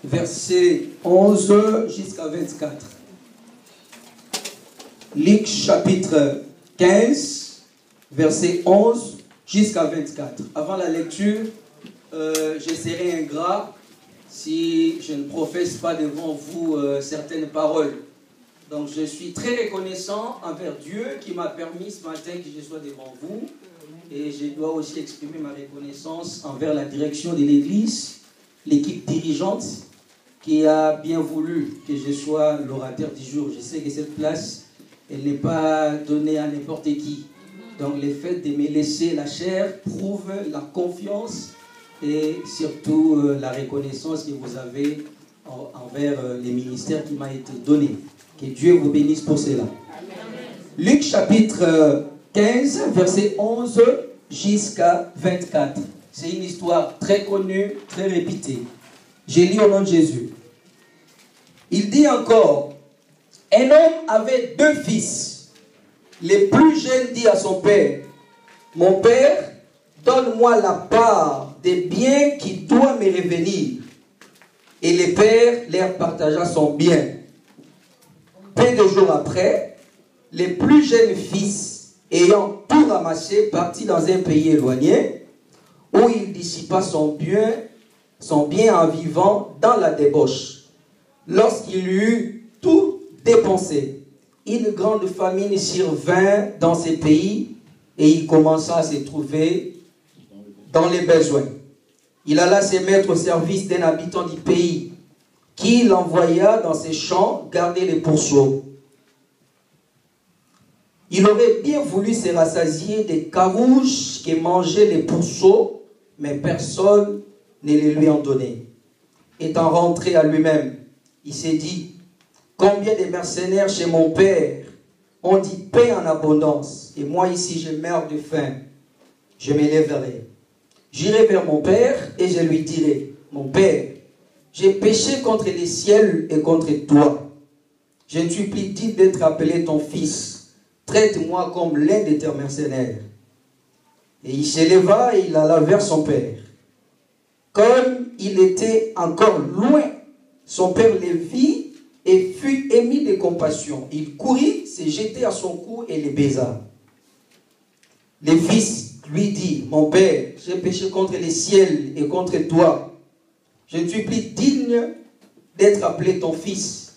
verset 11 jusqu'à 24. Luc chapitre 15, verset 11 jusqu'à 24. Avant la lecture, je serai ingrat si je ne professe pas devant vous certaines paroles. Donc je suis très reconnaissant envers Dieu qui m'a permis ce matin que je sois devant vous. Et je dois aussi exprimer ma reconnaissance envers la direction de l'Église, l'équipe dirigeante qui a bien voulu que je sois l'orateur du jour. Je sais que cette place, elle n'est pas donnée à n'importe qui. Donc le fait de me laisser la chair prouve la confiance et surtout la reconnaissance que vous avez envers les ministères qui m'a été donné. Que Dieu vous bénisse pour cela. Luc chapitre 15, verset 11 jusqu'à 24. C'est une histoire très connue, très répétée. J'ai lu au nom de Jésus. Il dit encore, un homme avait 2 fils. Le plus jeune dit à son père, mon père, donne-moi la part des biens qui doivent me revenir. Et le père leur partagea son bien. Peu de jours après, le plus jeune fils, ayant tout ramassé, partit dans un pays éloigné, où il dissipa son bien en vivant dans la débauche. Lorsqu'il eut tout dépensé, une grande famine survint dans ces pays, et il commença à se trouver dans les besoins. Il alla se mettre au service d'un habitant du pays, qui l'envoya dans ses champs garder les pourceaux. Il aurait bien voulu se rassasier des carouges que mangeaient les pourceaux, mais personne ne les lui en donnait. Étant rentré à lui-même, il s'est dit, combien de mercenaires chez mon père ont dit paix en abondance, et moi ici je meurs de faim. Je me lèverai. J'irai vers mon père et je lui dirai, mon père, j'ai péché contre les ciels et contre toi. Je ne suis plus digne d'être appelé ton fils. Traite-moi comme l'un de tes mercenaires. Et il s'éleva et il alla vers son père. Comme il était encore loin, son père le vit et fut ému de compassion. Il courut, se jeta à son cou et le baisa. Le fils lui dit, mon père, j'ai péché contre les ciels et contre toi. Je ne suis plus digne d'être appelé ton fils.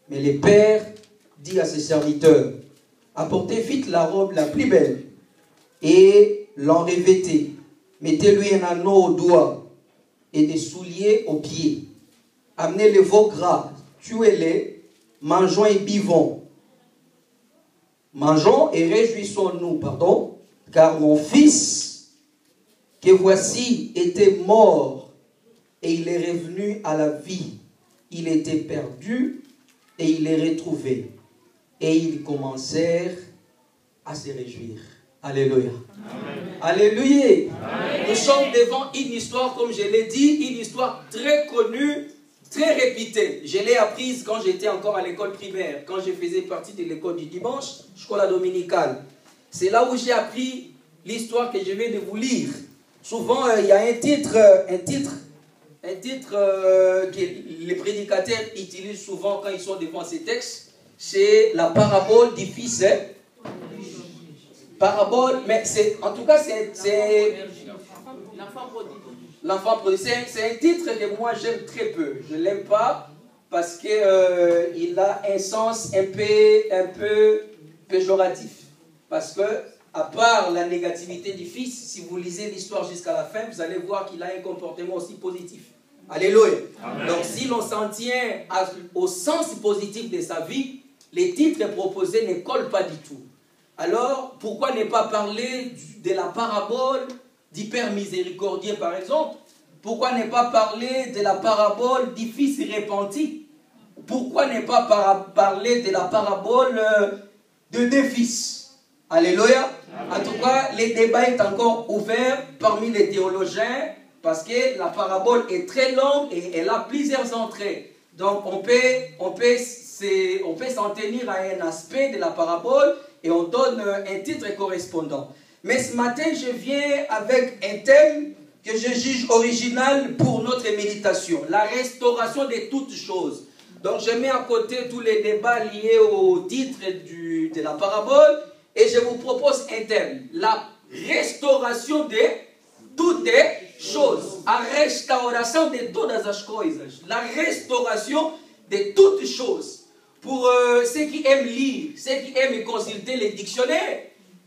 Mais le père dit à ses serviteurs, apportez vite la robe la plus belle et l'en revêtez. Mettez-lui un anneau au doigt et des souliers aux pieds. Amenez les veaux gras, tuez-les, mangeons et buvons. Mangeons et réjouissons-nous, car mon fils, que voici, était mort et il est revenu à la vie. Il était perdu et il est retrouvé. Et ils commencèrent à se réjouir. Alléluia. Amen. Alléluia. Amen. Nous sommes devant une histoire, comme je l'ai dit, une histoire très connue, très répétée. Je l'ai apprise quand j'étais encore à l'école primaire, quand je faisais partie de l'école du dimanche, scola dominicale. C'est là où j'ai appris l'histoire que je viens de vous lire. Souvent, il y a un titre que les prédicateurs utilisent souvent quand ils sont devant ces textes. C'est la parabole du fils. Parabole, mais c'est, en tout cas, c'est l'enfant prodigue. C'est un titre que moi j'aime très peu. Je ne l'aime pas parce qu'il a un sens un peu péjoratif. Parce que, à part la négativité du fils, si vous lisez l'histoire jusqu'à la fin, vous allez voir qu'il a un comportement aussi positif. Alléluia. Amen. Donc, si l'on s'en tient au sens positif de sa vie, les titres proposés ne collent pas du tout. Alors, pourquoi ne pas parler de la parabole du Père miséricordieux, par exemple? Pourquoi ne pas parler de la parabole du Fils repenti? Pourquoi ne pas parler de la parabole de 2 fils? Alléluia. En tout cas, le débat est encore ouvert parmi les théologiens parce que la parabole est très longue et elle a plusieurs entrées. Donc, on peut s'en tenir à un aspect de la parabole et on donne un titre correspondant. Mais ce matin, je viens avec un thème que je juge original pour notre méditation. La restauration de toutes choses. Donc je mets à côté tous les débats liés au titre de la parabole et je vous propose un thème. La restauration de toutes choses. La restauration de todas as coisas. La restauration de toutes choses. Pour ceux qui aiment lire, ceux qui aiment consulter les dictionnaires,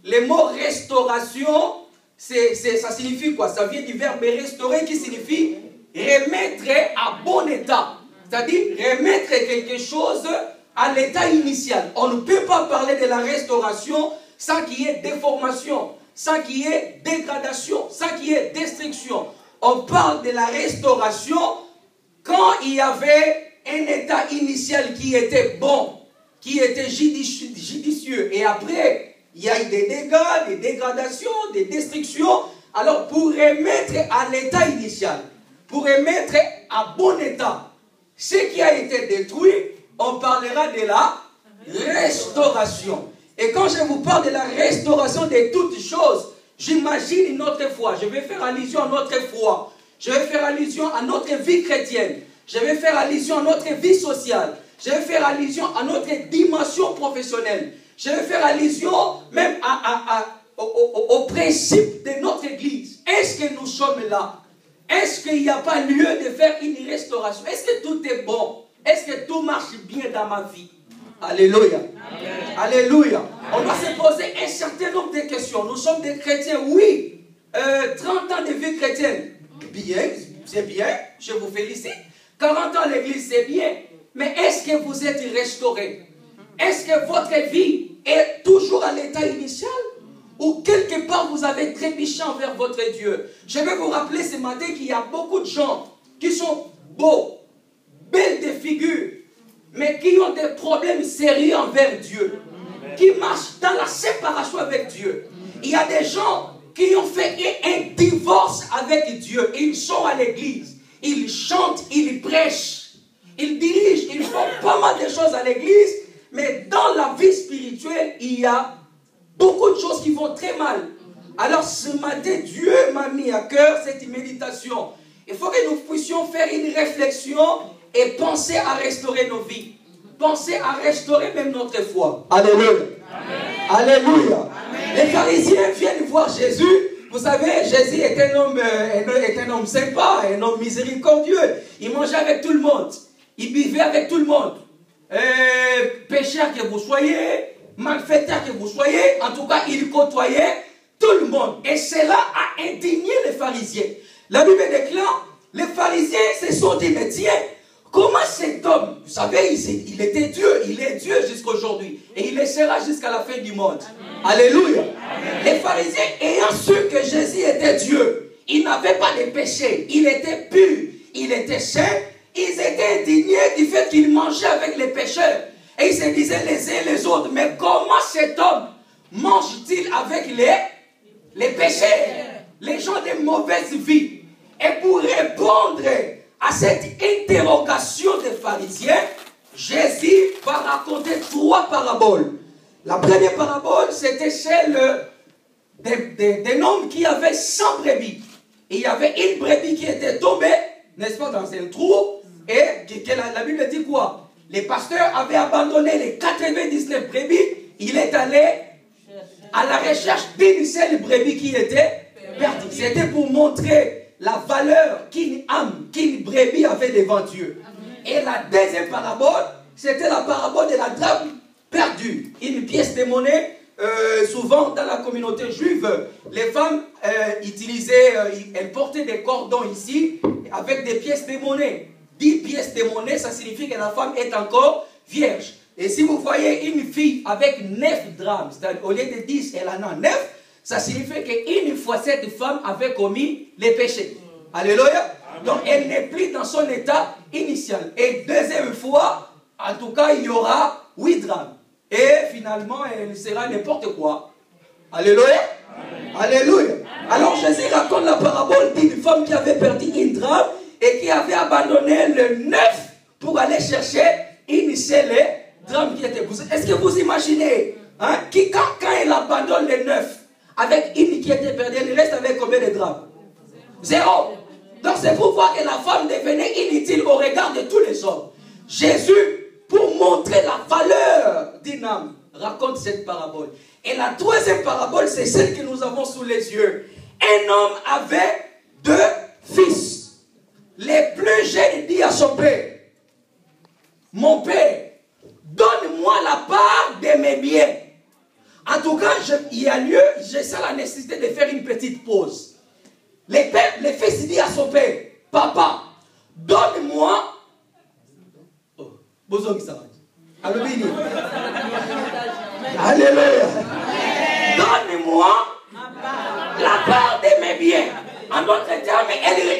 le mot restauration, ça signifie quoi? Ça vient du verbe restaurer qui signifie remettre à bon état. C'est-à-dire remettre quelque chose à l'état initial. On ne peut pas parler de la restauration sans qu'il y ait déformation, sans qu'il y ait dégradation, sans qu'il y ait destruction. On parle de la restauration quand il y avait un état initial qui était bon, qui était judicieux. Et après, il y a eu des dégâts, des dégradations, des destructions. Alors, pour remettre à l'état initial, pour remettre à bon état ce qui a été détruit, on parlera de la restauration. Et quand je vous parle de la restauration de toutes choses, j'imagine notre foi. Je vais faire allusion à notre foi. Je vais faire allusion à notre vie chrétienne. Je vais faire allusion à notre vie sociale. Je vais faire allusion à notre dimension professionnelle. Je vais faire allusion même au principe de notre Église. Est-ce que nous sommes là? Est-ce qu'il n'y a pas lieu de faire une restauration? Est-ce que tout est bon? Est-ce que tout marche bien dans ma vie? Alléluia. Amen. Alléluia. On doit se poser un certain nombre de questions. Nous sommes des chrétiens, oui. 30 ans de vie chrétienne, bien, c'est bien, je vous félicite. 40 ans à l'église, c'est bien. Mais est-ce que vous êtes restaurés? Est-ce que votre vie est toujours à l'état initial? Ou quelque part vous avez trébuché envers votre Dieu? Je vais vous rappeler ce matin qu'il y a beaucoup de gens qui sont beaux, belles de figure, mais qui ont des problèmes sérieux envers Dieu, qui marchent dans la séparation avec Dieu. Il y a des gens qui ont fait un divorce avec Dieu. Ils sont à l'église, ils chantent, ils prêchent, ils dirigent, ils font pas mal de choses à l'église, mais dans la vie spirituelle, il y a beaucoup de choses qui vont très mal. Alors ce matin, Dieu m'a mis à cœur cette méditation. Il faut que nous puissions faire une réflexion et penser à restaurer nos vies. Penser à restaurer même notre foi. Alléluia. Amen. Alléluia. Amen. Les pharisiens viennent voir Jésus. Vous savez, Jésus est un homme sympa, un homme miséricordieux. Il mangeait avec tout le monde. Il buvait avec tout le monde. Pécheur que vous soyez, malfaiteur que vous soyez, en tout cas, il côtoyait tout le monde. Et cela a indigné les pharisiens. La Bible déclare, les pharisiens se sont dit, mais tiens, comment cet homme, vous savez, il était Dieu, il est Dieu jusqu'à aujourd'hui. Et il le sera jusqu'à la fin du monde. Amen. Alléluia. Amen. Les pharisiens, ayant su que Jésus était Dieu, il n'avait pas de péché, il était pur, il était saint, ils étaient indignés du fait qu'il mangeait avec les pécheurs. Et ils se disaient les uns les autres, mais comment cet homme mange-t-il avec les pécheurs, les gens de mauvaise vie? Et pour répondre à cette interrogation des pharisiens, Jésus va raconter 3 paraboles. La première parabole, c'était celle d'un homme qui avait 100 brebis. Et il y avait une brebis qui était tombée, n'est-ce pas, dans un trou. Et la Bible dit quoi? Les pasteurs avaient abandonné les 99 brebis. Il est allé à la recherche d'une seule brebis qui était perdue. C'était pour montrer la valeur qu'une âme, qu'une brebis avait devant Dieu. Et la deuxième parabole, c'était la parabole de la drachme perdue. Une pièce de monnaie, souvent dans la communauté juive, les femmes utilisaient, elles portaient des cordons ici, avec des pièces de monnaie. 10 pièces de monnaie, ça signifie que la femme est encore vierge. Et si vous voyez une fille avec 9 drachmes, c'est-à-dire au lieu de 10, elle en a 9, ça signifie qu'une fois cette femme avait commis les péchés. Alléluia. Donc elle n'est plus dans son état initial. Et deuxième fois, en tout cas, il y aura 8 drachmes. Et finalement, elle sera n'importe quoi. Alléluia. Amen. Alléluia. Alors Jésus raconte la parabole d'une femme qui avait perdu une drachme et qui avait abandonné le 9 pour aller chercher une seule drachme qui était. Est-ce que vous imaginez hein, quand elle abandonne le 9 avec une qui était perdue, elle reste avec combien de drachmes? Zéro. Donc c'est pour voir que la femme devenait inutile au regard de tous les hommes. Jésus, pour montrer la valeur d'une âme, raconte cette parabole. Et la troisième parabole, c'est celle que nous avons sous les yeux. Un homme avait 2 fils. Le plus jeune dit à son père, mon père, donne-moi la part de mes biens. En tout cas, il y a lieu, j'ai ça la nécessité de faire une petite pause. Le fils dit à son père, papa, donne-moi. Oh, besoin que ça va. Alléluia. Donne-moi la part de mes biens. En d'autres termes,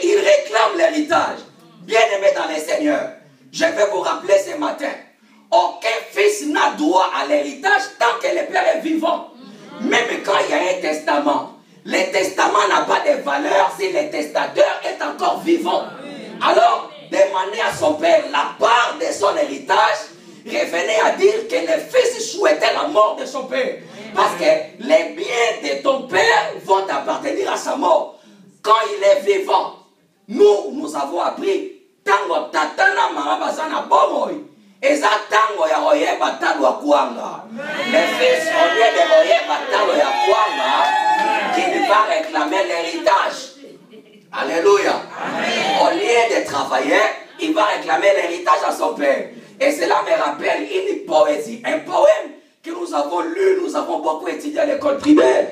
il réclame l'héritage. Bien-aimé dans le Seigneur, je vais vous rappeler ce matin, aucun fils n'a droit à l'héritage tant que le père est vivant. Même quand il y a un testament, le testament n'a pas de valeur si le testateur est encore vivant. Alors, demander à son père la part de son héritage revenait à dire que le fils souhaitait la mort de son père. Parce que les biens de ton père vont appartenir à sa mort. Quand il est vivant, nous avons appris tango tatana marabazana bomoy. Eza tango ya oyeba talo ya kuanga. Le fils, au lieu de oyeba talo ya kuanga, qui va réclamer l'héritage. Alléluia. Au lieu de travailler, il va réclamer l'héritage à son père. Et cela me rappelle une poésie, un poème que nous avons lu, nous avons beaucoup étudié à l'école primaire,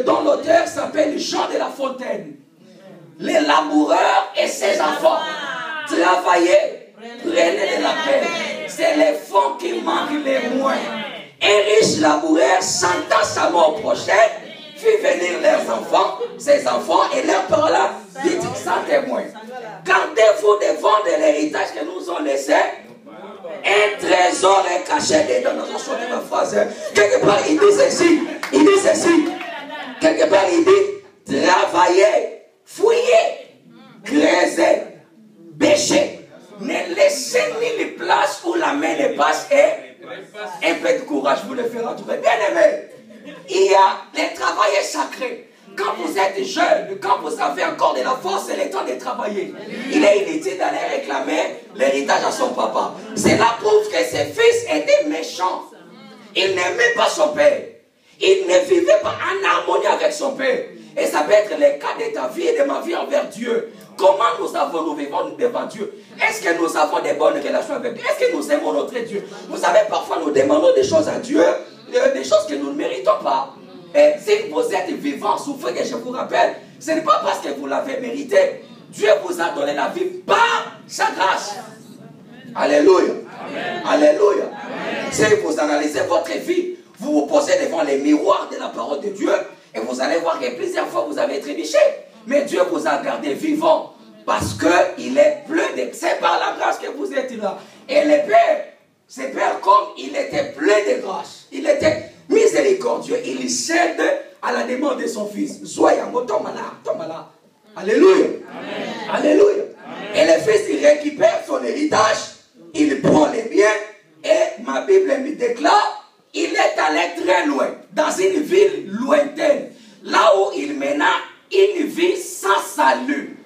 dont l'auteur s'appelle Jean de La Fontaine. Les laboureurs et ses enfants travaillaient, prenaient de la peine. C'est les fonds qui manquent les moins. Un riche laboureur, sentant sa mort prochaine, fit venir leurs enfants, ses enfants, et leur parla, dites sans témoin. Gardez-vous devant de l'héritage que nous ont laissé. Un trésor est caché dans nos chanté ma phrase. Quelque part, il dit ceci. Il dit ceci. Quelque part, il dit travaillez, fouillez, creusez, bêchez. Ne laissez ni les places où la main ne passe et un peu de courage vous le fera trouver. Bien aimé, il y a le travail est sacré. Quand vous êtes jeune, quand vous avez encore de la force, c'est le temps de travailler. Il est inutile d'aller réclamer l'héritage à son papa. Cela prouve que ses fils étaient méchants. Il n'aimait pas son père. Il ne vivait pas en harmonie avec son père. Et ça peut être le cas de ta vie et de ma vie envers Dieu. Comment nous vivons devant Dieu? Est-ce que nous avons des bonnes relations avec Dieu? Est-ce que nous aimons notre Dieu? Vous savez, parfois nous demandons des choses à Dieu, des choses que nous ne méritons pas. Et si vous êtes vivant, souffrez que je vous rappelle, ce n'est pas parce que vous l'avez mérité. Dieu vous a donné la vie par sa grâce. Alléluia. Amen. Alléluia. Amen. Si vous analysez votre vie, vous vous posez devant les miroirs de la parole de Dieu et vous allez voir que plusieurs fois vous avez trébuché. Mais Dieu vous a gardé vivant parce qu'il est plein de... C'est par la grâce que vous êtes là. Et le Père, c'est Père comme il était plein de grâce. Il était miséricordieux. Il cède à la demande de son fils. Soyons, tombe là. Alléluia. Amen. Alléluia. Amen. Et le fils, il récupère son héritage. Il prend les biens. Et ma Bible me déclare, il est allé très loin. Dans une ville lointaine. Là où il mena une vie sans salut.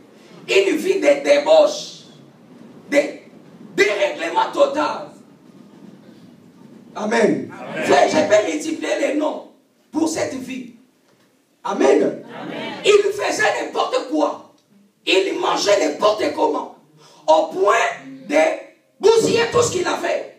Une vie de débauche. De dérèglement total. Amen. Amen. Frère, je peux multiplier les noms pour cette vie. Amen. Amen. Il faisait n'importe quoi. Il mangeait n'importe comment. Au point de bousiller tout ce qu'il avait.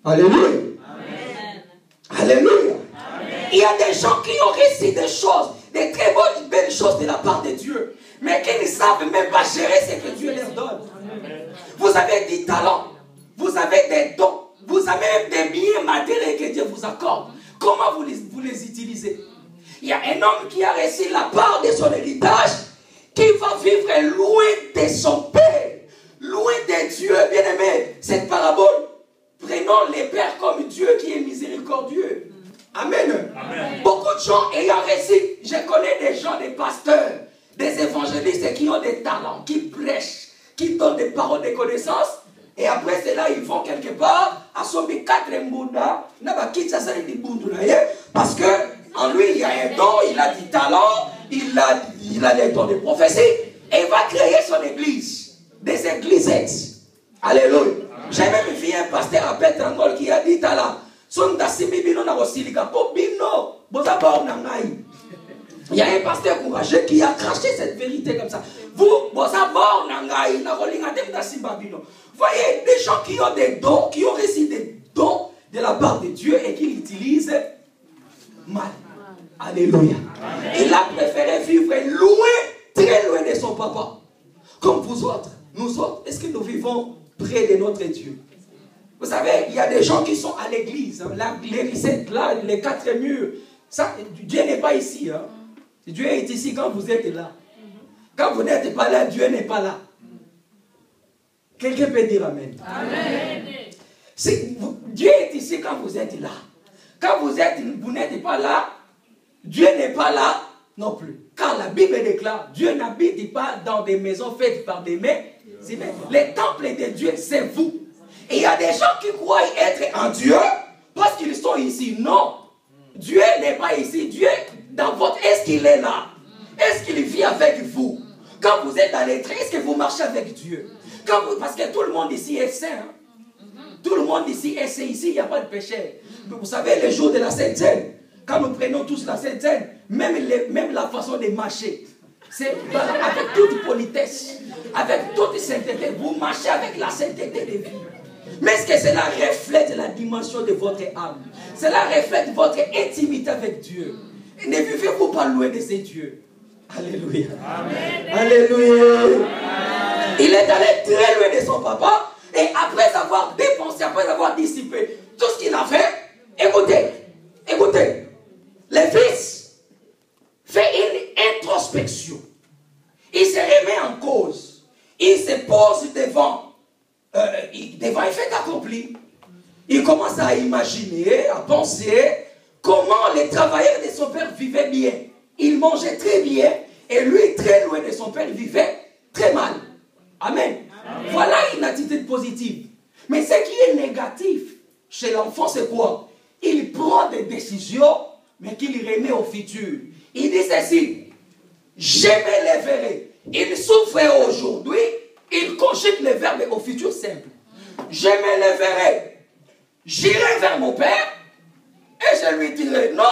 Alléluia. Amen. Alléluia. Amen. Il y a des gens qui ont réussi des choses, des très bonnes, belles choses de la part de Dieu, mais qui ne savent même pas gérer ce que Dieu leur donne. Amen. Vous avez des talents. Vous avez des dons, vous avez même des biens matériels que Dieu vous accorde. Comment vous les utilisez? Il y a un homme qui a reçu la part de son héritage, qui va vivre loin de son Père, loin de Dieu, bien-aimé. Cette parabole, prenons les pères comme Dieu qui est miséricordieux. Amen. Amen. Beaucoup de gens ayant reçu, je connais des gens, des pasteurs, des évangélistes qui ont des talents, qui prêchent, qui donnent des paroles de connaissance. Et après cela, ils vont quelque part à sauver 4 mbunda, parce que En lui, il y a un don, il a du talent, il a des dons de prophétie. Et il va créer son église. Des églisettes. Alléluia. J'ai même vu un pasteur à Pétrangol qui a dit là. Il y a un pasteur courageux qui a craché cette vérité comme ça. Vous voyez des gens qui ont des dons, qui ont reçu des dons de la part de Dieu et qui l'utilisent mal. Alléluia. Il a préféré vivre loin, très loin de son papa. Comme vous autres, nous autres, est-ce que nous vivons près de notre Dieu? Vous savez, il y a des gens qui sont à l'église, hein, là, les quatre murs. Ça, Dieu n'est pas ici. Hein. Dieu est ici quand vous êtes là. Quand vous n'êtes pas là, Dieu n'est pas là. Quelqu'un peut dire Amen. Amen. Dieu est ici quand vous êtes là. Quand vous n'êtes pas là, Dieu n'est pas là non plus. Car la Bible déclare, Dieu n'habite pas dans des maisons faites par des mains. Les temples de Dieu, c'est vous. Et il y a des gens qui croient être en Dieu parce qu'ils sont ici. Non. Dieu n'est pas ici. Dieu, dans votre... Est-ce qu'il est là? Est-ce qu'il vit avec vous? Quand vous êtes dans les trains, est-ce que vous marchez avec Dieu? Parce que tout le monde ici est saint. Hein? Tout le monde ici est saint. Ici, il n'y a pas de péché. Vous savez, le jour de la Sainte Seine, quand nous prenons tous la Sainte Seine, même la façon de marcher, c'est avec toute politesse, avec toute sainteté. Vous marchez avec la sainteté de vie. Mais est-ce que cela reflète la dimension de votre âme? Cela reflète votre intimité avec Dieu. Et ne vivez-vous pas loin de ces dieux? Alléluia. Amen. Alléluia. Amen. Il est allé très loin de son papa. Et après avoir dépensé, après avoir dissipé tout ce qu'il a fait, écoutez, le fils fait une introspection. Il se remet en cause. Il se pose devant un fait accompli. Il commence à imaginer, à penser comment les travailleurs de son père vivaient bien. Il mangeait très bien et lui, très loin de son père, vivait très mal. Amen. Amen. Voilà une attitude positive. Mais ce qui est négatif chez l'enfant, c'est quoi? Il prend des décisions, mais qu'il remet au futur. Il dit ceci: je me lèverai. Il souffre aujourd'hui. Il conjugue le verbe au futur simple. Je me lèverai. J'irai vers mon père et je lui dirai: non,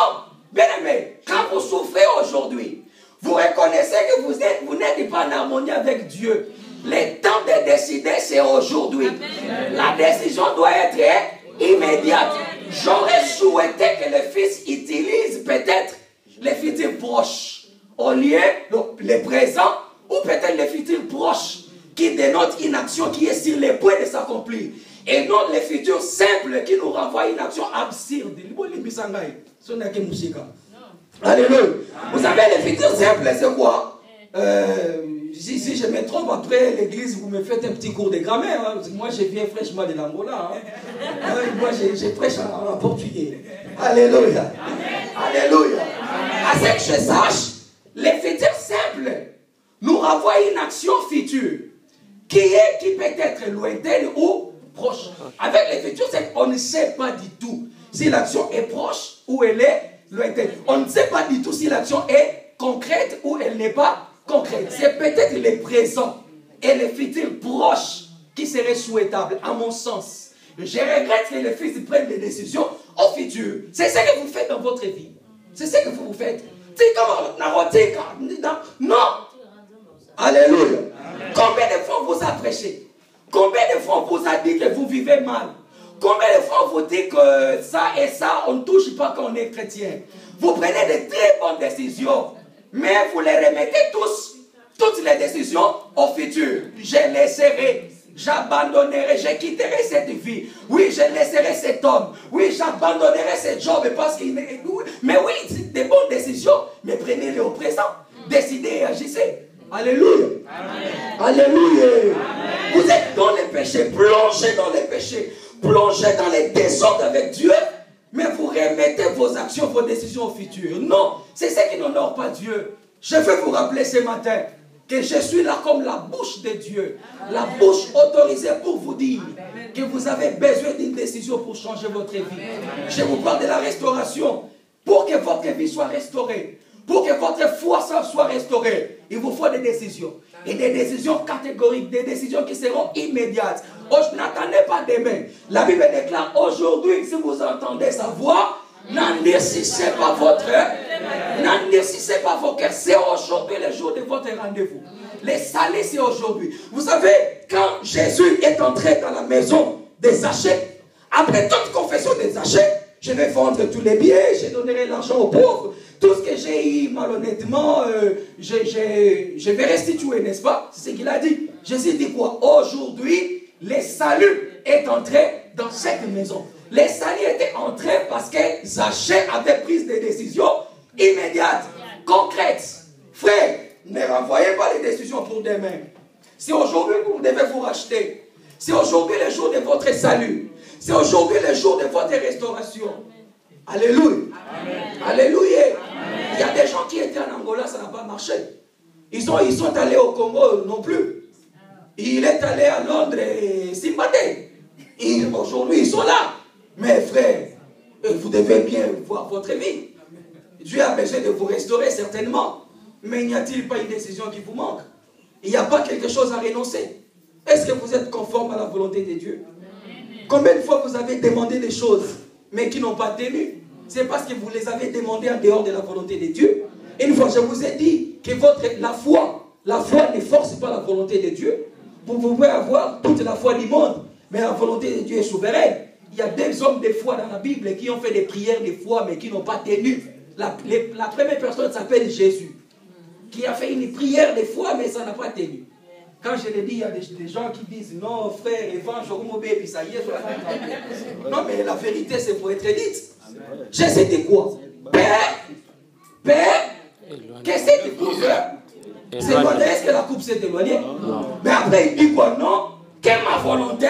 bien aimé, quand vous souffrez aujourd'hui, vous reconnaissez que vous n'êtes pas en harmonie avec Dieu. Le temps de décider, c'est aujourd'hui. La décision doit être immédiate. J'aurais souhaité que le fils utilise peut-être les futurs proches au lieu les présents, ou peut-être les futurs proches qui dénotent une action qui est sur le point de s'accomplir. Et non les futurs simples qui nous renvoient à une action absurde. Alléluia. Vous savez, les futurs simples, c'est quoi? Si je me trompe, après l'église, vous me faites un petit cours de grammaire. Hein. Moi, je viens fraîchement de l'Angola. Hein. Moi, je prêche en portugais. Alléluia. Alléluia. À ce que je sache, les futurs simples nous renvoient à une action future qui peut être lointaine ou proche. Avec les futurs simples, on ne sait pas du tout si l'action est proche ou elle est lointaine. On ne sait pas du tout si l'action est concrète ou elle n'est pas concrète. C'est peut-être les présents et les futurs proches qui seraient souhaitables, à mon sens. Je regrette que les fils prennent des décisions au futur. C'est ce que vous faites dans votre vie. C'est ce que vous faites. Non. Alléluia. Combien de fois on vous a prêché? Combien de fois on vous a dit que vous vivez mal? Combien de fois on vous dit que ça et ça, on ne touche pas quand on est chrétien? Vous prenez de très bonnes décisions, mais vous les remettez toutes les décisions au futur. Je laisserai, j'abandonnerai, je quitterai cette vie. Oui, je laisserai cet homme. Oui, j'abandonnerai ce job parce qu'il est... Mais oui, c'est des bonnes décisions, mais prenez-les au présent. Décidez et agissez. Alléluia. Amen. Alléluia. Amen. Vous êtes dans les péchés, plongez dans les péchés, plongez dans les désordres avec Dieu, mais vous remettez vos actions, vos décisions au futur. Non, c'est ce qui n'honore pas Dieu. Je veux vous rappeler ce matin que je suis là comme la bouche de Dieu, la bouche autorisée pour vous dire que vous avez besoin d'une décision pour changer votre vie. Je vous parle de la restauration. Pour que votre vie soit restaurée, pour que votre foi soit restaurée, il vous faut des décisions. Et des décisions catégoriques, des décisions qui seront immédiates. N'attendez pas demain. La Bible déclare aujourd'hui, si vous entendez sa voix, n'endurcissez pas votre n'endurcissez pas vos cœurs. C'est aujourd'hui le jour de votre rendez-vous. Les salés, c'est aujourd'hui. Vous savez, quand Jésus est entré dans la maison des Zachée, après toute confession des Zachée, je vais vendre tous les biens, je donnerai l'argent aux pauvres. Tout ce que j'ai eu malhonnêtement, je vais restituer, n'est-ce pas? C'est ce qu'il a dit. Jésus dit quoi? Aujourd'hui, le salut est entré dans cette maison. Le salut était entré parce que Zachée avait pris des décisions immédiates, concrètes. Frère, ne renvoyez pas les décisions pour demain. C'est aujourd'hui que vous devez vous racheter. C'est aujourd'hui le jour de votre salut. C'est aujourd'hui le jour de votre restauration. Alléluia. Amen. Alléluia. Amen. Il y a des gens qui étaient en Angola, ça n'a pas marché. Ils sont allés au Congo non plus. Il est allé à Londres et Zimbabwe. Aujourd'hui, ils sont là. Mais frère, vous devez bien voir votre vie. Dieu a besoin de vous restaurer certainement. Mais n'y a-t-il pas une décision qui vous manque? Il n'y a pas quelque chose à renoncer. Est-ce que vous êtes conforme à la volonté de Dieu? Combien de fois vous avez demandé des choses, mais qui n'ont pas tenu? C'est parce que vous les avez demandées en dehors de la volonté de Dieu. Une fois, je vous ai dit que la foi ne force pas la volonté de Dieu. Vous pouvez avoir toute la foi du monde, mais la volonté de Dieu est souveraine. Il y a des hommes de foi dans la Bible qui ont fait des prières de foi, mais qui n'ont pas tenu. La première personne s'appelle Jésus, qui a fait une prière de foi, mais ça n'a pas tenu. Quand je l'ai dit, il y a des gens qui disent non, frère, puis ça y est, non, mais la vérité, c'est pour être dite. Jésus dit quoi? Père, qu'est-ce que tu peux faire? C'est quoi? Est-ce que la coupe s'est éloignée? Mais après, il dit quoi? Non, que ma volonté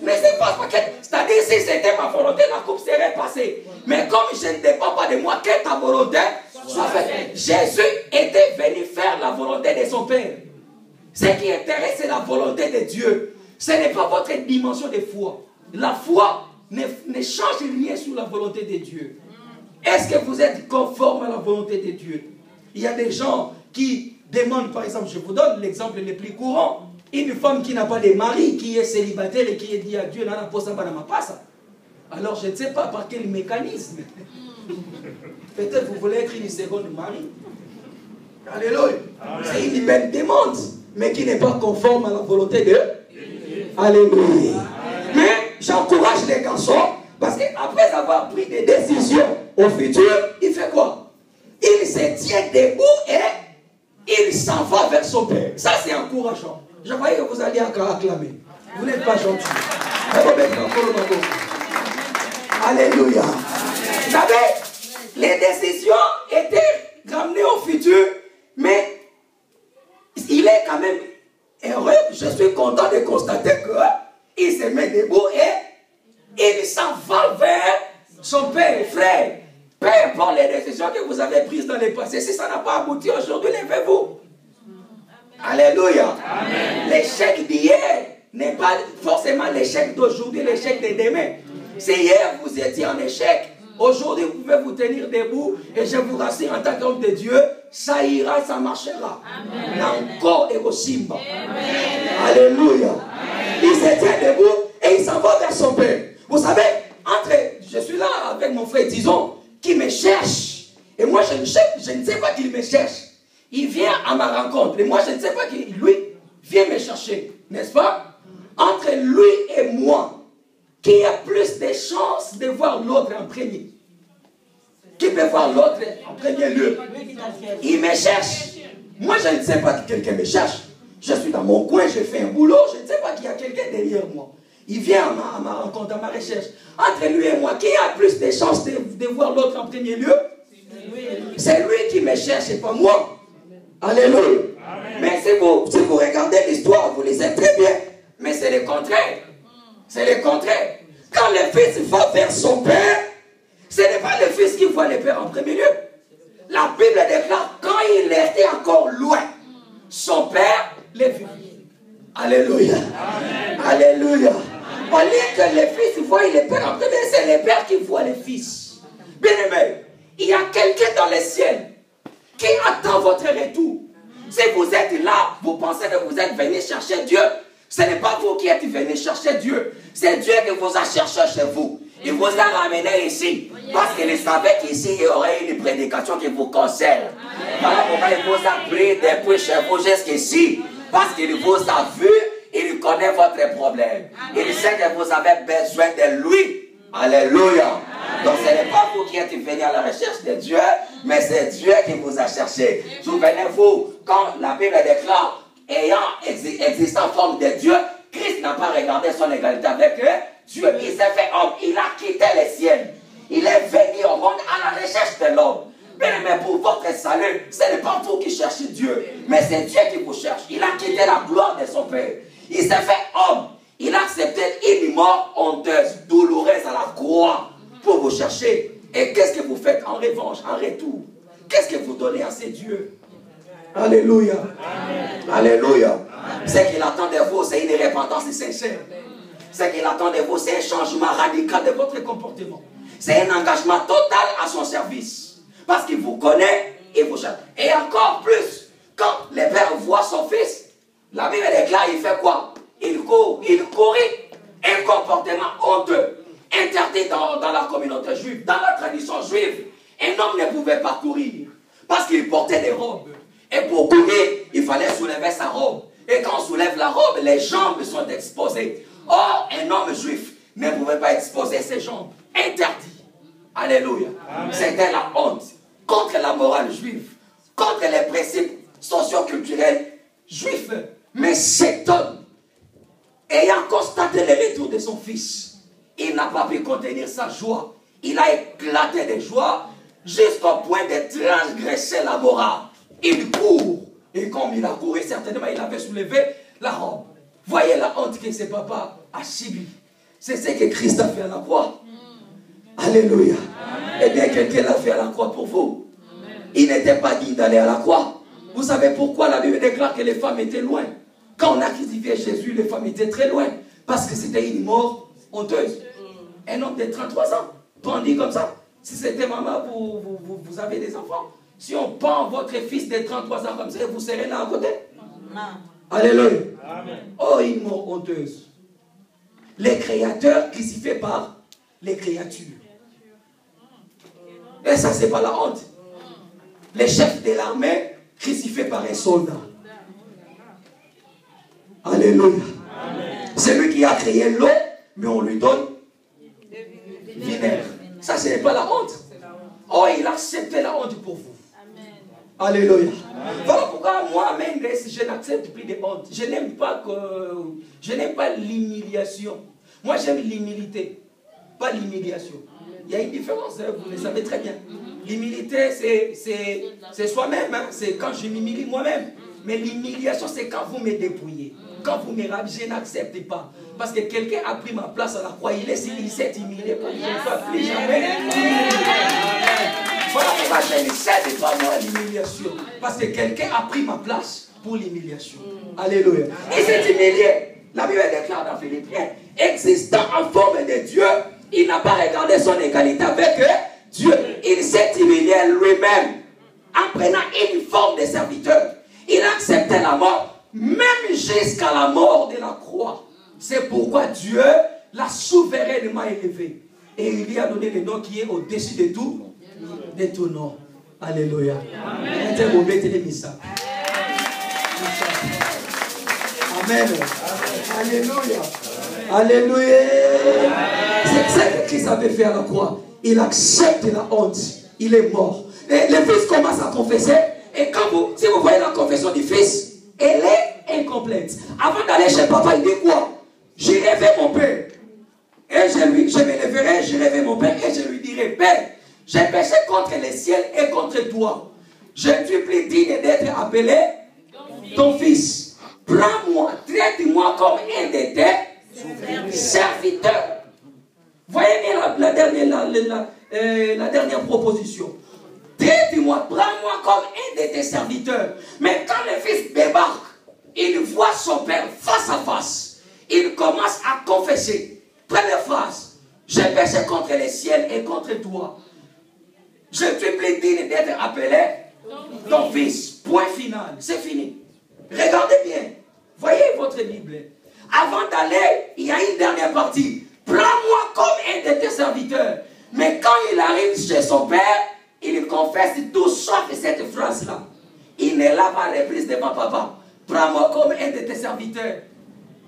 ne se passe pas. C'est-à-dire, si c'était ma volonté, la coupe serait passée. Mais comme je ne dépends pas de moi, que ta volonté soit faite. Jésus était venu faire la volonté de son Père. Ce qui intéresse, c'est la volonté de Dieu. Ce n'est pas votre dimension de foi. La foi ne change rien sur la volonté de Dieu. Est-ce que vous êtes conforme à la volonté de Dieu? Il y a des gens qui demandent, par exemple, je vous donne l'exemple le plus courant. Une femme qui n'a pas de mari, qui est célibataire et qui dit à Dieu, alors je ne sais pas par quel mécanisme. Peut-être vous voulez être une seconde mari. Alléluia. C'est une belle demande, mais qui n'est pas conforme à la volonté de Dieu. Alléluia. Mais j'encourage les garçons, parce qu'après avoir pris des décisions au futur, il fait quoi? Il se tient debout et il s'en va vers son Père. Ça, c'est encourageant. Je croyais que vous alliez acclamer. Vous n'êtes pas gentil. Alléluia. Vous savez, les décisions étaient ramenées au futur, mais il est quand même heureux. Je suis content de constater qu'il se met debout et il s'en va vers son Père. Frère, peu importe les décisions que vous avez prises dans le passé, si ça n'a pas abouti aujourd'hui, levez-vous. Alléluia. L'échec d'hier n'est pas forcément l'échec d'aujourd'hui, l'échec de demain. Si hier vous étiez en échec, aujourd'hui vous pouvez vous tenir debout et je vous rassure en tant qu'homme de Dieu, ça ira, ça marchera. Encore et au Simba. Alléluia. Il se tient debout et il s'en va vers son Père. Vous savez, je suis là avec mon frère Tison qui me cherche. Et moi je ne sais pas qu'il me cherche. Il vient à ma rencontre. Et moi, je ne sais pas qui, lui, vient me chercher. N'est-ce pas? Entre lui et moi, qui a plus de chances de voir l'autre en premier? Qui peut voir l'autre en premier lieu? Il me cherche. Moi, je ne sais pas que quelqu'un me cherche. Je suis dans mon coin, je fais un boulot. Je ne sais pas qu'il y a quelqu'un derrière moi. Il vient à ma rencontre, à ma recherche. Entre lui et moi, qui a plus de chances de voir l'autre en premier lieu? C'est lui qui me cherche et pas moi. Alléluia. Amen. Mais si vous regardez l'histoire, vous lisez très bien. Mais c'est le contraire. C'est le contraire. Quand le fils va vers son père, ce n'est pas le fils qui voit le père en premier lieu. La Bible déclare, quand il était encore loin, son père l'a vu. Alléluia. Amen. Alléluia. Au lieu que le fils voit le père en premier, c'est le père qui voit le fils. Bien aimé, il y a quelqu'un dans les ciels qui attend votre retour. Si vous êtes là, vous pensez que vous êtes venu chercher Dieu. Ce n'est pas vous qui êtes venu chercher Dieu. C'est Dieu qui vous a cherché chez vous. Il vous a ramené ici. Parce qu'il savait qu'ici, il y aurait une prédication qui vous concerne. Voilà pourquoi il vous a pris depuis chez vous jusqu'ici. Parce qu'il vous a vu, il connaît votre problème. Il sait que vous avez besoin de lui. Alléluia. Donc ce n'est pas vous qui êtes venus à la recherche de Dieu, mais c'est Dieu qui vous a cherché. Souvenez-vous, quand la Bible déclare, ayant existé en forme de Dieu, Christ n'a pas regardé son égalité avec eux. Dieu, il s'est fait homme, il a quitté les ciels. Il est venu au monde à la recherche de l'homme. Mais pour votre salut, ce n'est pas vous qui cherchez Dieu, mais c'est Dieu qui vous cherche. Il a quitté la gloire de son Père. Il s'est fait homme. Il a accepté une mort honteuse, douloureuse à la croix pour vous chercher. Et qu'est-ce que vous faites en revanche, en retour? Qu'est-ce que vous donnez à ces dieux? Alléluia. Amen. Alléluia. Ce qu'il attend de vous, c'est une repentance sincère. Ce qu'il attend de vous, c'est un changement radical de votre comportement. C'est un engagement total à son service. Parce qu'il vous connaît, il vous cherche. Et encore plus, quand le père voit son fils, la Bible déclare, il fait quoi? Il corrige un comportement honteux, interdit dans la communauté juive. Dans la tradition juive, un homme ne pouvait pas courir parce qu'il portait des robes. Et pour courir, il fallait soulever sa robe. Et quand on soulève la robe, les jambes sont exposées. Or, un homme juif ne pouvait pas exposer ses jambes. Interdit. Alléluia. C'était la honte contre la morale juive, contre les principes socio-culturels juifs. Mais cet homme, ayant constaté le retour de son fils, il n'a pas pu contenir sa joie. Il a éclaté de joie jusqu'au point de transgresser la morale. Il court. Et comme il a couru, certainement, il avait soulevé la robe. Voyez la honte que ce papa a subi. C'est ce que Christ a fait à la croix. Alléluia. Eh bien, quelqu'un l'a fait à la croix pour vous. Il n'était pas digne d'aller à la croix. Vous savez pourquoi la Bible déclare que les femmes étaient loin? Quand on a crucifié Jésus, les femmes étaient très loin. Parce que c'était une mort honteuse. Un homme de 33 ans, brandi comme ça. Si c'était maman, vous avez des enfants. Si on pend votre fils de 33 ans comme ça, vous serez là à côté. Alléluia. Amen. Oh, une mort honteuse. Les créateurs crucifiés par les créatures. Et ça, c'est pas la honte. Les chefs de l'armée crucifiés par un soldat. Alléluia. C'est lui qui a créé l'eau, mais on lui donne vinaigre. Ça, ce n'est pas la honte. Oh, il a accepté la honte pour vous. Alléluia. Voilà pourquoi moi-même, je n'accepte plus de honte. Je n'aime pas l'humiliation. Moi, j'aime l'humilité, pas l'humiliation. Il y a une différence, hein, vous le savez très bien. L'humilité, c'est soi-même. Hein, c'est quand je m'humilie moi-même. Mais l'humiliation, c'est quand vous me dépouillez. Quand vous me rabez, je n'accepte pas. Parce que quelqu'un a pris ma place à la croix. Il s'est humilié. Je ne peux plus jamais. Voilà pourquoi je ne cède pas moi l'humiliation. Parce que quelqu'un a pris ma place pour l'humiliation. Alléluia. Il s'est humilié. La Bible déclare dans Philippiens, existant en forme de Dieu, il n'a pas regardé son égalité avec Dieu. Il s'est humilié lui-même en prenant une forme de serviteur. Il a accepté la mort, même jusqu'à la mort de la croix. C'est pourquoi Dieu l'a souverainement élevé. Et il lui a donné le nom qui est au-dessus de tout. De tout nom. Alléluia. Amen. Amen. Alléluia. Alléluia. C'est ça que Christ avait fait à la croix. Il accepte la honte. Il est mort. Et le fils commence à confesser. Et quand si vous voyez la confession du fils, elle est incomplète. Avant d'aller chez papa, il dit quoi? J'irai vers mon père. Et je me lèverai, j'irai vers mon père et je lui dirai, Père, j'ai péché contre le ciel et contre toi. Je ne suis plus digne d'être appelé ton fils. Prends-moi, traite-moi comme un de tes serviteurs. Voyez bien la dernière proposition. Traite-moi, prends-moi comme un de tes serviteurs. Mais quand le fils débarque, il voit son père face à face. Il commence à confesser. Première phrase. J'ai péché contre le ciel et contre toi. Je ne suis plus digne d'être appelé ton fils. Point final. C'est fini. Regardez bien. Voyez votre Bible. Avant d'aller, il y a une dernière partie. Prends-moi comme un de tes serviteurs. Mais quand il arrive chez son père, il confesse tout sauf cette phrase-là. Il ne l'a pas reprise devant papa. Prends-moi comme un de tes serviteurs.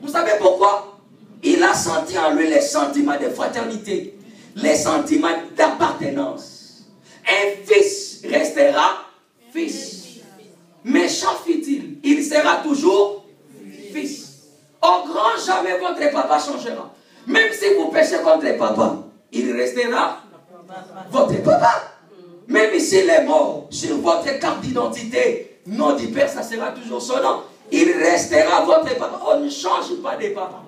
Vous savez pourquoi? Il a senti en lui les sentiments de fraternité, les sentiments d'appartenance. Un fils restera fils. Méchant fit-il, il sera toujours fils. Au grand jamais votre papa changera. Même si vous péchez contre papa, il restera votre papa. Même s'il est mort sur votre carte d'identité, nom du père, ça sera toujours son nom. Il restera votre papa. On ne change pas de papa.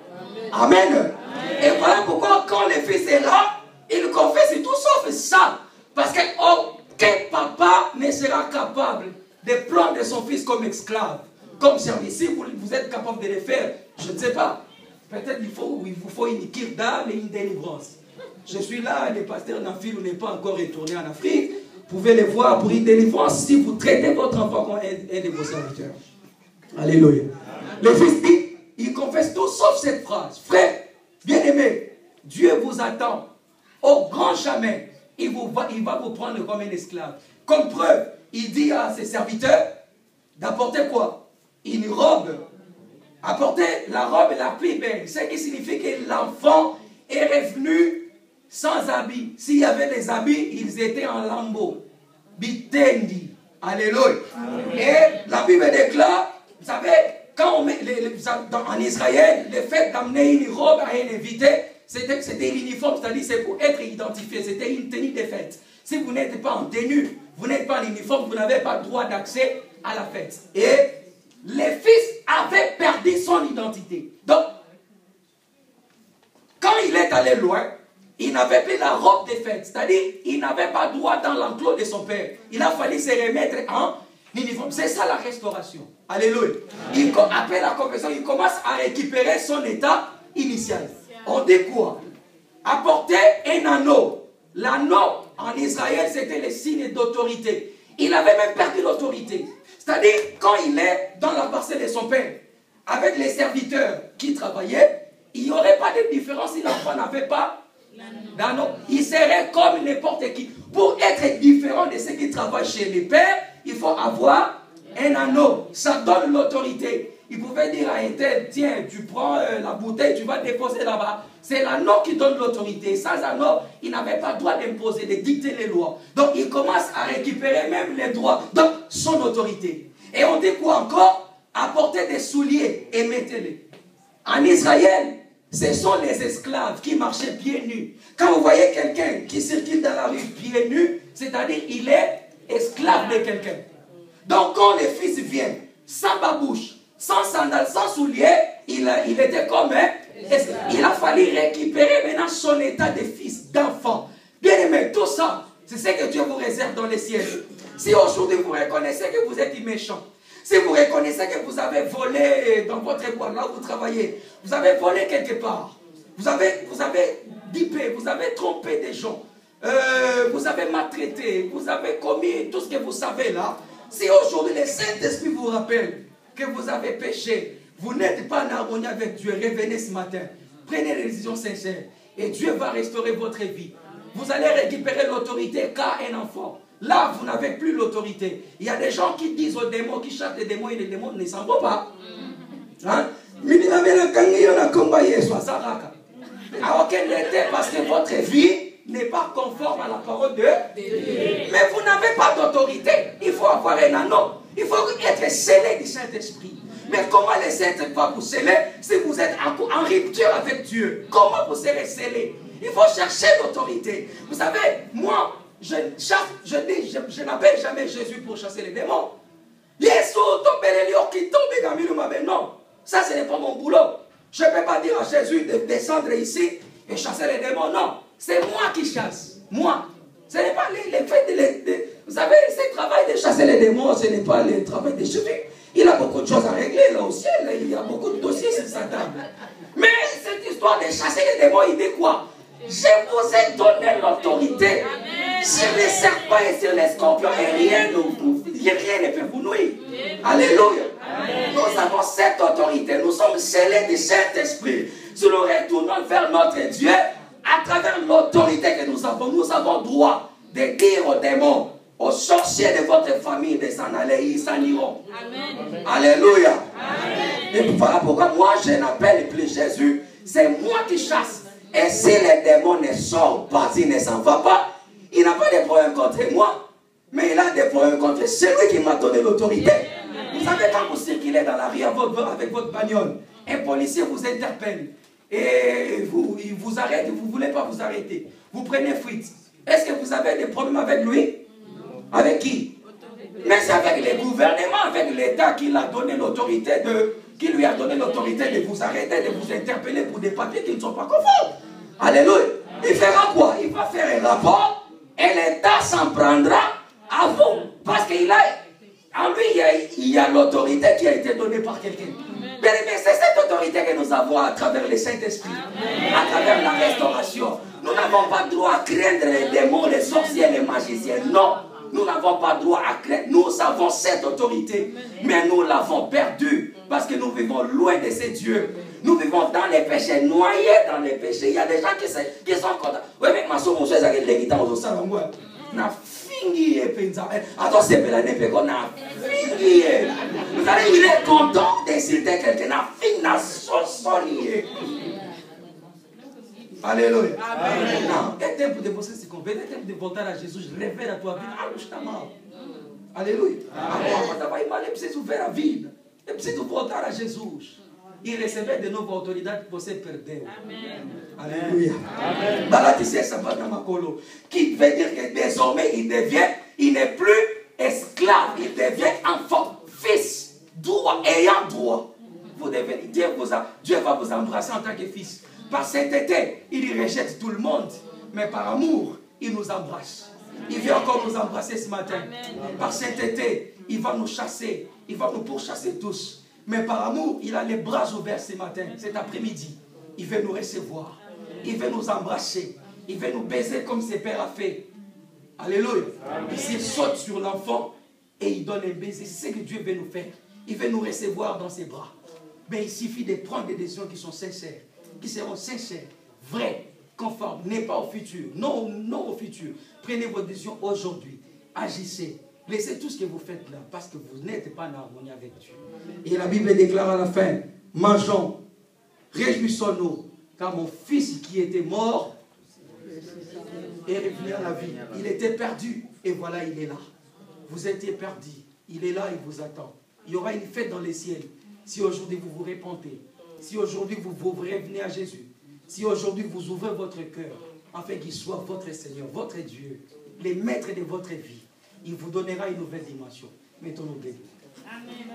Amen. Amen. Et voilà pourquoi quand le fils est là, il confesse tout sauf ça. Parce qu'aucun papa ne sera capable de prendre son fils comme esclave, comme service. Si vous êtes capable de le faire, je ne sais pas. Peut-être il vous faut une cure d'âme et une délivrance. Je suis là, le pasteur Nafil n'est pas encore retourné en Afrique. Vous pouvez le voir pour une délivrance si vous traitez votre enfant comme un de vos serviteurs. Alléluia. Le fils dit, il confesse tout sauf cette phrase. Frère, bien-aimé, Dieu vous attend. Au grand jamais, il va vous prendre comme un esclave. Comme preuve, il dit à ses serviteurs d'apporter quoi? Une robe. Apporter la robe la plus belle. Ce qui signifie que l'enfant est revenu sans habits. S'il y avait des habits, ils étaient en lambeaux. Bitendi. Alléluia. Et la Bible déclare, vous savez, quand on met en Israël, le fait d'amener une robe à un invité, c'était l'uniforme, c'est-à-dire c'est pour être identifié, c'était une tenue de fête. Si vous n'êtes pas en tenue, vous n'êtes pas en uniforme, vous n'avez pas droit d'accès à la fête. Et les fils avaient perdu son identité. Donc, quand il est allé loin, il n'avait plus la robe de fête, c'est-à-dire il n'avait pas droit dans l'enclos de son père. Il a fallu se remettre en uniforme. C'est ça la restauration. Alléluia. Après la confession, il commence à récupérer son état initial. On dit quoi? Apporter un anneau. L'anneau en Israël, c'était le signe d'autorité. Il avait même perdu l'autorité. C'est-à-dire, quand il est dans la parcelle de son père, avec les serviteurs qui travaillaient, il n'y aurait pas de différence si l'enfant n'avait pas l'anneau. Il serait comme n'importe qui. Pour être différent de ceux qui travaillent chez les pères, il faut avoir un anneau. Ça donne l'autorité. Il pouvait dire à un tel, tiens, tu prends la bouteille, tu vas déposer là-bas. C'est l'anneau qui donne l'autorité. Sans anneau, il n'avait pas le droit d'imposer, de dicter les lois. Donc, il commence à récupérer même les droits. Donc, son autorité. Et on dit quoi encore? Apportez des souliers et mettez-les. En Israël, ce sont les esclaves qui marchaient pieds nus. Quand vous voyez quelqu'un qui circule dans la rue pieds nus, c'est-à-dire il est esclave de quelqu'un. Donc, quand le fils vient, sans babouche, sans sandales, sans souliers, il était comme un esclave. Il a fallu récupérer maintenant son état de fils, d'enfant. Bien aimé, tout ça, c'est ce que Dieu vous réserve dans les ciels. Si aujourd'hui vous reconnaissez que vous êtes méchant, si vous reconnaissez que vous avez volé dans votre boîte, là où vous travaillez, vous avez volé quelque part, vous avez dipé, vous avez trompé des gens, vous avez maltraité, vous avez commis tout ce que vous savez là, si aujourd'hui le Saint-Esprit vous rappelle que vous avez péché, vous n'êtes pas en harmonie avec Dieu, revenez ce matin, prenez des décisions sincères et Dieu va restaurer votre vie. Vous allez récupérer l'autorité qu'a un enfant. Là, vous n'avez plus l'autorité. Il y a des gens qui disent aux démons, qui chassent les démons et les démons ne s'en vont pas. Hein? Parce que votre vie n'est pas conforme à la parole de Dieu. Mais vous n'avez pas d'autorité. Il faut avoir un anneau. Il faut être scellé du Saint-Esprit. Mais comment le Saint-Esprit va vous sceller si vous êtes en rupture avec Dieu? Comment vous serez scellé? Il faut chercher l'autorité. Vous savez, moi, je n'appelle jamais Jésus pour chasser les démons. Non, ça ce n'est pas mon boulot. Je ne peux pas dire à Jésus de descendre ici et chasser les démons. Non, c'est moi qui chasse. Moi. Ce n'est pas le fait de... Vous savez, ce travail de chasser les démons, ce n'est pas le travail de Jésus. Il a beaucoup de choses à régler là au ciel. Il y a beaucoup de dossiers sur sa table. Mais cette histoire de chasser les démons, il dit quoi? Je vous ai donné l'autorité Sur les serpents et sur les scorpions, et rien ne peut vous nuire. Alléluia. Nous avons cette autorité. Nous sommes scellés du Saint-Esprit. Si nous retournons vers notre Dieu, à travers l'autorité que nous avons droit de dire aux démons, aux sorciers de votre famille de s'en aller, ils s'en iront. Amen. Alléluia. Amen. Et voilà pourquoi moi je n'appelle plus Jésus. C'est moi qui chasse. Et si les démons ne sortent pas, s'il ne s'en va pas, il n'a pas de problème contre moi, mais il a des problèmes contre celui qui m'a donné l'autorité. Vous savez, quand vous circulez dans la rue avec votre bagnole, un policier vous interpelle et il vous arrête, vous ne voulez pas vous arrêter. Vous prenez fuite. Est-ce que vous avez des problèmes avec lui? Avec qui? Mais c'est avec les gouvernements, avec l'État qui lui a donné l'autorité de vous arrêter, de vous interpeller pour des papiers qui ne sont pas conformes. Alléluia. Il fera quoi? Il va faire un rapport et l'État s'en prendra à vous. Parce qu'il a, en lui, il y a l'autorité qui a été donnée par quelqu'un. Mais c'est cette autorité que nous avons à travers le Saint-Esprit, à travers la restauration. Nous n'avons pas droit à craindre les démons, les sorciers, les magiciens. Non, nous n'avons pas droit à craindre. Nous avons cette autorité, mais nous l'avons perdue parce que nous vivons loin de ces dieux. Nous vivons dans les péchés, noyés dans les péchés. Il y a des gens qui sont contents. Oui, mais ma soeur, mon soeur, c'est les guitares au salon. Na fingi pensa. Attends, c'est pas la nepe qu'on a fingi. Vous allez, il est content d'insulter quelqu'un. Na fingi, na sosoni. Alléluia. Amen. Non, é tempo de você se converter, é tempo de voltar a Jesus, rever a tua vida. Ah, não está mal. Aleluia. Agora você vai mal, é preciso ver a vida. É preciso voltar a Jesus e receber de novo a autoridade que você perdeu. Amém. Alléluia. Amen. Qui veut dire que désormais il n'est plus esclave, il devient enfant, fils, droit, ayant droit. Vous devenez, Dieu va vous embrasser en tant que fils. Par sainteté, il rejette tout le monde, mais par amour, il nous embrasse. Il vient encore nous embrasser ce matin. Amen. Par sainteté, il va nous chasser, il va nous pourchasser tous. Mais par amour, il a les bras ouverts ce matin, cet après-midi. Il veut nous recevoir. Il veut nous embrasser. Il veut nous baiser comme ses pères a fait. Alléluia. Il saute sur l'enfant et il donne un baiser. C'est ce que Dieu veut nous faire. Il veut nous recevoir dans ses bras. Mais il suffit de prendre des décisions qui sont sincères, qui seront sincères, vraies, conformes. N'est pas au futur. Non, non au futur. Prenez vos décisions aujourd'hui. Agissez. Laissez tout ce que vous faites là, parce que vous n'êtes pas en harmonie avec Dieu. Et la Bible déclare à la fin, mangeons, réjouissons-nous, car mon fils qui était mort est revenu à la vie. Il était perdu, et voilà, il est là. Vous étiez perdu, il est là, il vous attend. Il y aura une fête dans les ciels. Si aujourd'hui vous vous repentez, si aujourd'hui vous revenez à Jésus, si aujourd'hui vous ouvrez votre cœur, afin qu'il soit votre Seigneur, votre Dieu, les maîtres de votre vie, il vous donnera une nouvelle dimension. Mettons-nous debout. Amen.